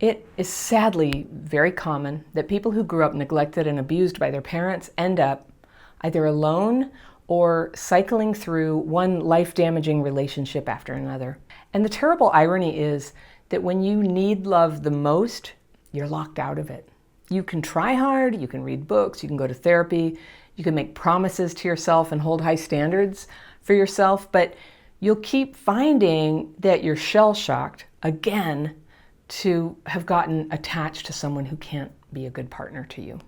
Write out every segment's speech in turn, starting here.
It is sadly very common that people who grew up neglected and abused by their parents end up either alone or cycling through one life-damaging relationship after another. And the terrible irony is that when you need love the most, you're locked out of it. You can try hard, you can read books, you can go to therapy, you can make promises to yourself and hold high standards for yourself, but you'll keep finding that you're shell-shocked again to have gotten attached to someone who can't be a good partner to you.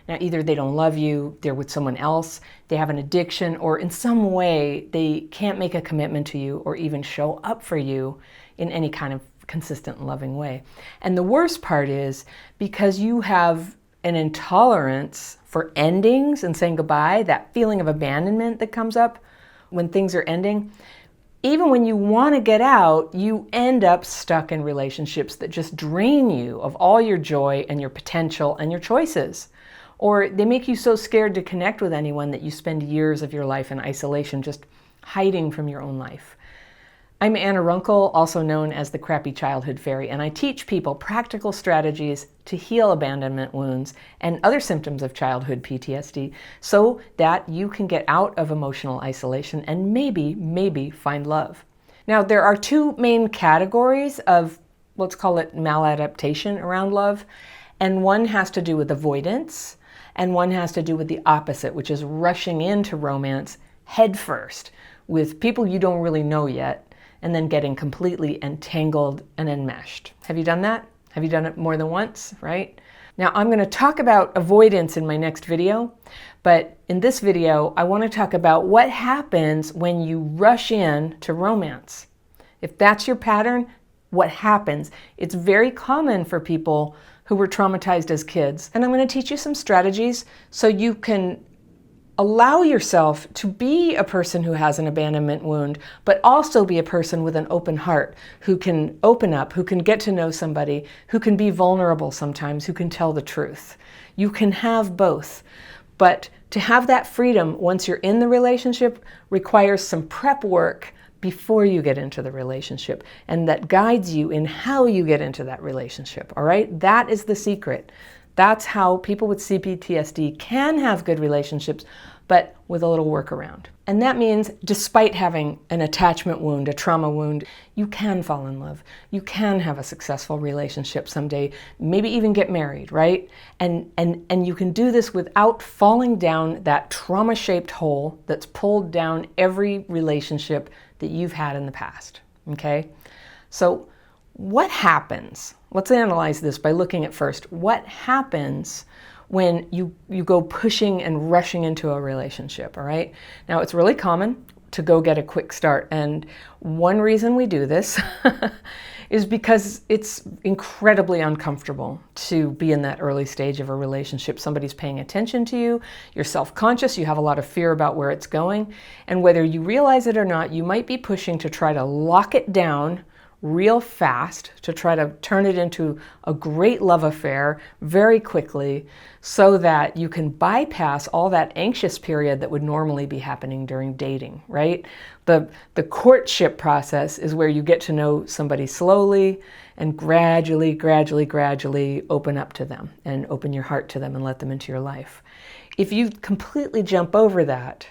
Now, either they don't love you, they're with someone else, they have an addiction, or in some way they can't make a commitment to you or even show up for you in any kind of consistent, loving way. And the worst part is because you have an intolerance for endings and saying goodbye, that feeling of abandonment that comes up when things are ending, even when you want to get out, you end up stuck in relationships that just drain you of all your joy and your potential and your choices. Or they make you so scared to connect with anyone that you spend years of your life in isolation, just hiding from your own life. I'm Anna Runkle, also known as the Crappy Childhood Fairy, and I teach people practical strategies to heal abandonment wounds and other symptoms of childhood PTSD so that you can get out of emotional isolation and maybe find love. Now, there are two main categories of, let's call it maladaptation around love, and one has to do with avoidance, and one has to do with the opposite, which is rushing into romance headfirst with people you don't really know yet, and then getting completely entangled and enmeshed. Have you done that? Have you done it more than once, right? Now, I'm going to talk about avoidance in my next video, but in this video, I want to talk about what happens when you rush in to romance. If that's your pattern, what happens? It's very common for people who were traumatized as kids, and I'm going to teach you some strategies so you can allow yourself to be a person who has an abandonment wound, but also be a person with an open heart, who can open up, who can get to know somebody, who can be vulnerable sometimes, who can tell the truth. You can have both. But to have that freedom once you're in the relationship requires some prep work before you get into the relationship, and that guides you in how you get into that relationship, all right? That is the secret. That's how people with CPTSD can have good relationships, but with a little workaround. And that means despite having an attachment wound, a trauma wound, you can fall in love. You can have a successful relationship someday, maybe even get married, right? And you can do this without falling down that trauma-shaped hole that's pulled down every relationship that you've had in the past, okay? So what happens? Let's analyze this by looking at first what happens when you go pushing and rushing into a relationship, all right? Now, it's really common to go get a quick start, and one reason we do this is because it's incredibly uncomfortable to be in that early stage of a relationship. Somebody's paying attention to you, you're self-conscious, you have a lot of fear about where it's going, and whether you realize it or not, you might be pushing to try to lock it down real fast, to try to turn it into a great love affair very quickly so that you can bypass all that anxious period that would normally be happening during dating, right? The courtship process is where you get to know somebody slowly and gradually open up to them and open your heart to them and let them into your life. If you completely jump over that,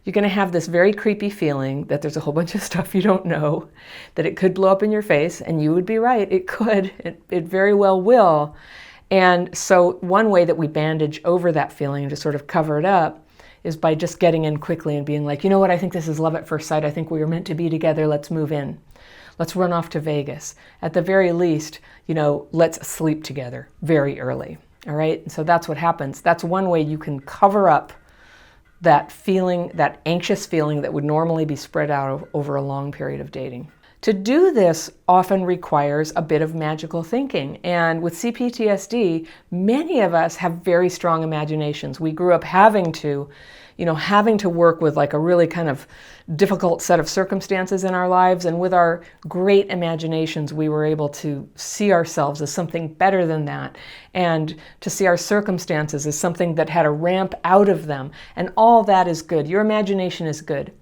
you're going to have this very creepy feeling that there's a whole bunch of stuff you don't know, that it could blow up in your face, and you would be right, it could, it very well will. And so one way that we bandage over that feeling to sort of cover it up is by just getting in quickly and being like, you know what, I think this is love at first sight, I think we were meant to be together, let's move in. Let's run off to Vegas. At the very least, you know, let's sleep together very early, all right? And so that's what happens. That's one way you can cover up that feeling, that anxious feeling that would normally be spread out over a long period of dating. To do this often requires a bit of magical thinking. And with CPTSD, many of us have very strong imaginations. We grew up having to work with like a really kind of difficult set of circumstances in our lives. And with our great imaginations, we were able to see ourselves as something better than that, and to see our circumstances as something that had a ramp out of them. And all that is good. Your imagination is good.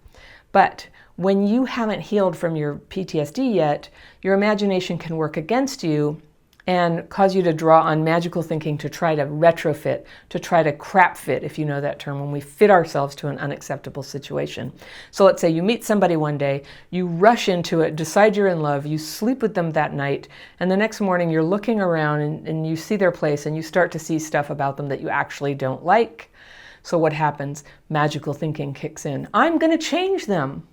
But when you haven't healed from your PTSD yet, your imagination can work against you and cause you to draw on magical thinking to try to retrofit, to try to crap fit, if you know that term, when we fit ourselves to an unacceptable situation. So let's say you meet somebody one day, you rush into it, decide you're in love, you sleep with them that night, and the next morning you're looking around and you see their place and you start to see stuff about them that you actually don't like. So what happens? Magical thinking kicks in. I'm going to change them.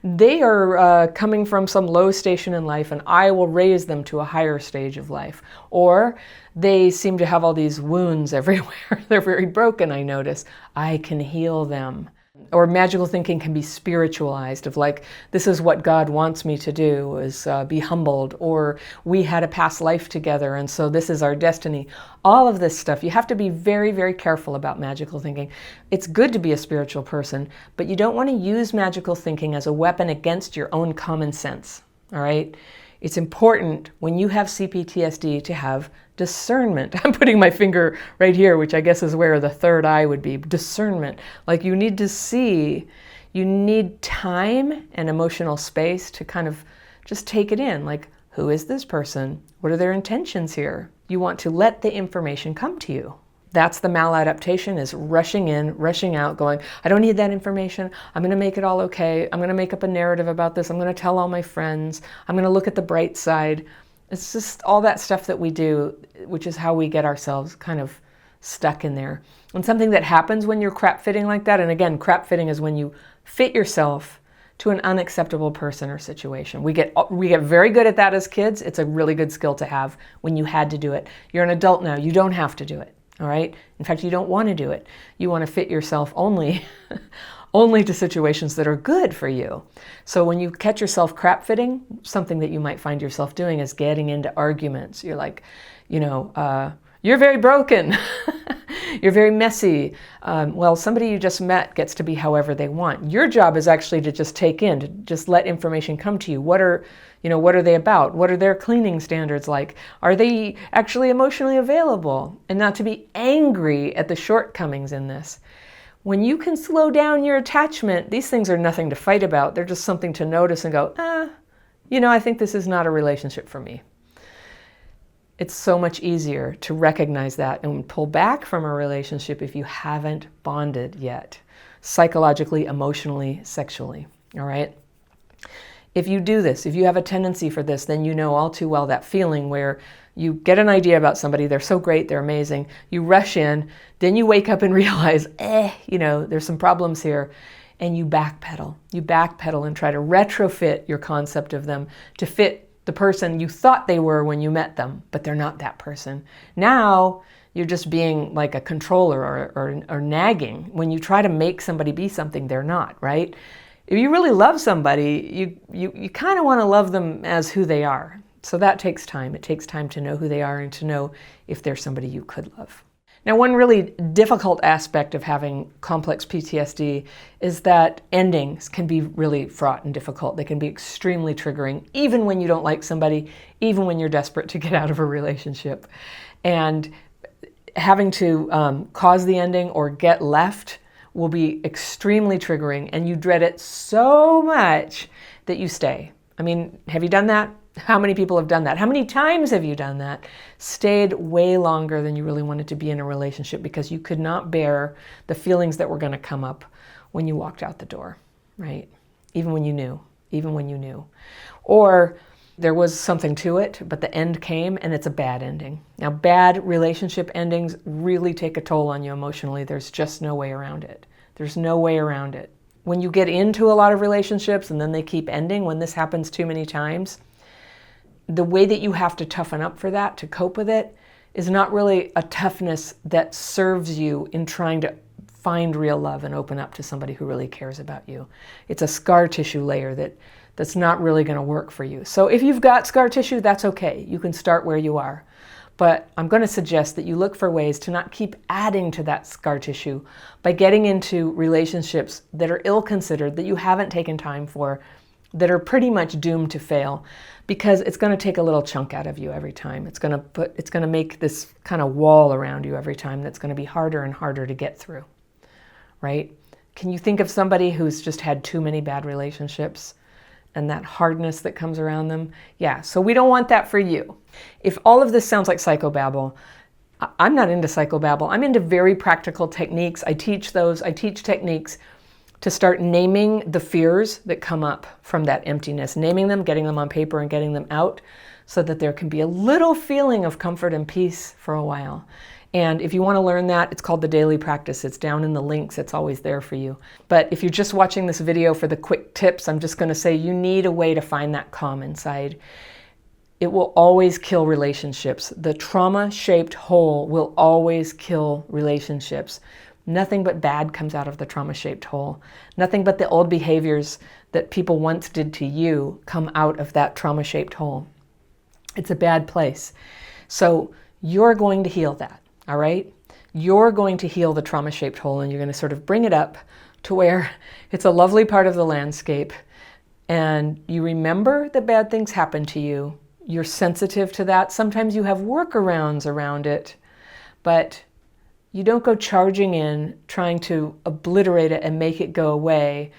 They are coming from some low station in life, and I will raise them to a higher stage of life. Or they seem to have all these wounds everywhere. They're very broken, I notice. I can heal them. Or magical thinking can be spiritualized, of like, this is what God wants me to do, is be humbled, or we had a past life together and so this is our destiny. All of this stuff, you have to be very, very careful about magical thinking. It's good to be a spiritual person, but you don't want to use magical thinking as a weapon against your own common sense, all right? It's important when you have CPTSD to have discernment. I'm putting my finger right here, which I guess is where the third eye would be. Discernment. Like, you need to see, you need time and emotional space to kind of just take it in. Like, who is this person? What are their intentions here? You want to let the information come to you. That's the maladaptation, is rushing in, rushing out, going, I don't need that information. I'm going to make it all okay. I'm going to make up a narrative about this. I'm going to tell all my friends. I'm going to look at the bright side. It's just all that stuff that we do, which is how we get ourselves kind of stuck in there. And something that happens when you're crap fitting like that, and again, crap fitting is when you fit yourself to an unacceptable person or situation. We get very good at that as kids. It's a really good skill to have when you had to do it. You're an adult now. You don't have to do it. All right. In fact, you don't want to do it. You want to fit yourself only to situations that are good for you. So when you catch yourself crap fitting, something that you might find yourself doing is getting into arguments. You're like, you're very broken. You're very messy. Well, somebody you just met gets to be however they want. Your job is actually to just take in, to just let information come to you. What are they about? What are their cleaning standards like? Are they actually emotionally available? And not to be angry at the shortcomings in this. When you can slow down your attachment, these things are nothing to fight about. They're just something to notice and go, I think this is not a relationship for me. It's so much easier to recognize that and pull back from a relationship if you haven't bonded yet, psychologically, emotionally, sexually, all right? If you do this, if you have a tendency for this, then you know all too well that feeling where you get an idea about somebody, they're so great, they're amazing, you rush in, then you wake up and realize, there's some problems here, and you backpedal. You backpedal and try to retrofit your concept of them to fit the person you thought they were when you met them, but they're not that person. Now you're just being like a controller or nagging. When you try to make somebody be something they're not, right? If you really love somebody, you kind of want to love them as who they are. So that takes time. It takes time to know who they are and to know if they're somebody you could love. Now, one really difficult aspect of having complex PTSD is that endings can be really fraught and difficult. They can be extremely triggering, even when you don't like somebody, even when you're desperate to get out of a relationship. And having to cause the ending or get left will be extremely triggering, and you dread it so much that you stay. I mean, have you done that? How many people have done that? How many times have you done that? Stayed way longer than you really wanted to be in a relationship because you could not bear the feelings that were going to come up when you walked out the door, right? Even when you knew. Or there was something to it, but the end came and it's a bad ending. Now, bad relationship endings really take a toll on you emotionally. There's just no way around it. There's no way around it. When you get into a lot of relationships and then they keep ending, when this happens too many times, the way that you have to toughen up for that, to cope with it, is not really a toughness that serves you in trying to find real love and open up to somebody who really cares about you. It's a scar tissue layer that's not really going to work for you. So if you've got scar tissue, that's okay. You can start where you are. But I'm going to suggest that you look for ways to not keep adding to that scar tissue by getting into relationships that are ill-considered, that you haven't taken time for, that are pretty much doomed to fail, because it's going to take a little chunk out of you every time. It's going to make this kind of wall around you every time that's going to be harder and harder to get through, right? Can you think of somebody who's just had too many bad relationships and that hardness that comes around them. Yeah, so we don't want that for you. If all of this sounds like psychobabble, I'm not into psychobabble. I'm into very practical techniques. I teach those. I teach techniques to start naming the fears that come up from that emptiness, naming them, getting them on paper and getting them out so that there can be a little feeling of comfort and peace for a while. And if you want to learn that, it's called the daily practice. It's down in the links. It's always there for you. But if you're just watching this video for the quick tips, I'm just going to say you need a way to find that calm inside. It will always kill relationships. The trauma-shaped hole will always kill relationships. Nothing but bad comes out of the trauma-shaped hole. Nothing but the old behaviors that people once did to you come out of that trauma-shaped hole. It's a bad place. So you're going to heal that. All right? You're going to heal the trauma-shaped hole, and you're going to sort of bring it up to where it's a lovely part of the landscape. And you remember that bad things happen to you. You're sensitive to that. Sometimes you have workarounds around it, but you don't go charging in trying to obliterate it and make it go away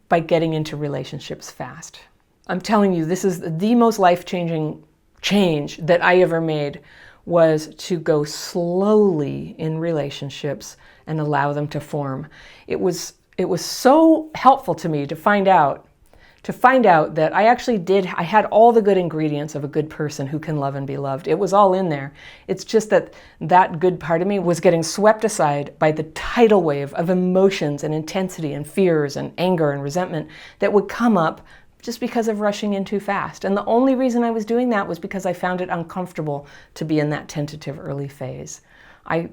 by getting into relationships fast. I'm telling you, this is the most life-changing change that I ever made, was to go slowly in relationships and allow them to form. It was so helpful to me to find out that I had all the good ingredients of a good person who can love and be loved. It was all in there. It's just that that good part of me was getting swept aside by the tidal wave of emotions and intensity and fears and anger and resentment that would come up just because of rushing in too fast. And the only reason I was doing that was because I found it uncomfortable to be in that tentative early phase. I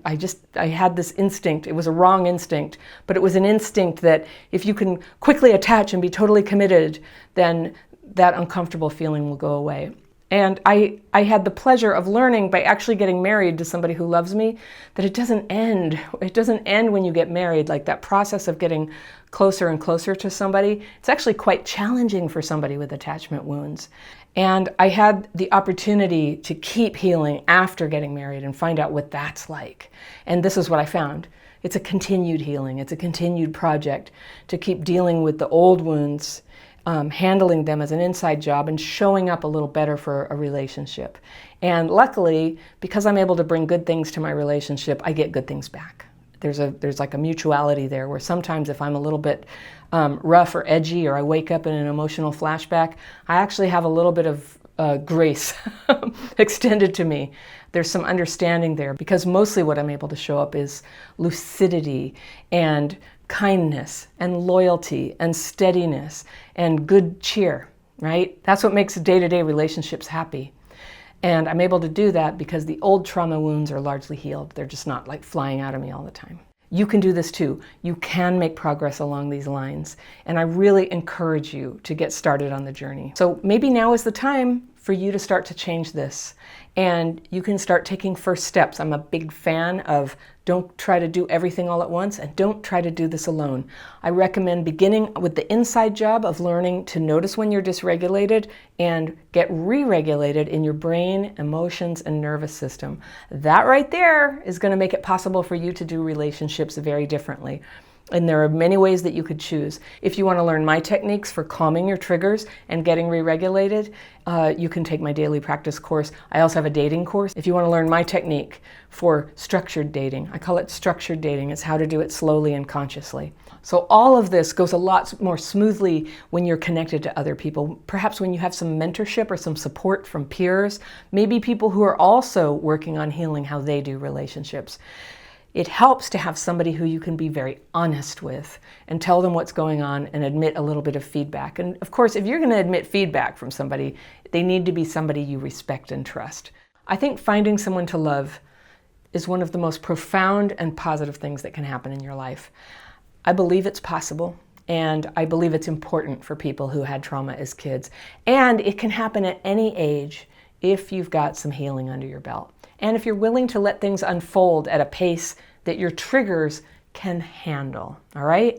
had this instinct. It was a wrong instinct, but it was an instinct that if you can quickly attach and be totally committed, then that uncomfortable feeling will go away. And I had the pleasure of learning by actually getting married to somebody who loves me that it doesn't end. It doesn't end when you get married. Like that process of getting closer and closer to somebody, it's actually quite challenging for somebody with attachment wounds. And I had the opportunity to keep healing after getting married and find out what that's like. And this is what I found. It's a continued healing. It's a continued project to keep dealing with the old wounds, handling them as an inside job and showing up a little better for a relationship. And luckily, because I'm able to bring good things to my relationship, I get good things back. There's like a mutuality there where sometimes if I'm a little bit rough or edgy, or I wake up in an emotional flashback, I actually have a little bit of grace extended to me. There's some understanding there because mostly what I'm able to show up is lucidity and kindness and loyalty and steadiness and good cheer, right? That's what makes day-to-day relationships happy. And I'm able to do that because the old trauma wounds are largely healed. They're just not like flying out of me all the time. You can do this too. You can make progress along these lines. And I really encourage you to get started on the journey. So maybe now is the time for you to start to change this. And you can start taking first steps. I'm a big fan of don't try to do everything all at once and don't try to do this alone. I recommend beginning with the inside job of learning to notice when you're dysregulated and get re-regulated in your brain, emotions, and nervous system. That right there is going to make it possible for you to do relationships very differently. And there are many ways that you could choose. If you want to learn my techniques for calming your triggers and getting re-regulated, you can take my daily practice course. I also have a dating course. If you want to learn my technique for structured dating, I call it structured dating. It's how to do it slowly and consciously. So all of this goes a lot more smoothly when you're connected to other people. Perhaps when you have some mentorship or some support from peers, maybe people who are also working on healing how they do relationships. It helps to have somebody who you can be very honest with and tell them what's going on and admit a little bit of feedback. And of course, if you're going to admit feedback from somebody, they need to be somebody you respect and trust. I think finding someone to love is one of the most profound and positive things that can happen in your life. I believe it's possible, and I believe it's important for people who had trauma as kids. And it can happen at any age if you've got some healing under your belt. And if you're willing to let things unfold at a pace that your triggers can handle, all right?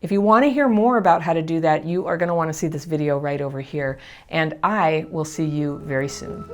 If you want to hear more about how to do that, you are going to want to see this video right over here. And I will see you very soon.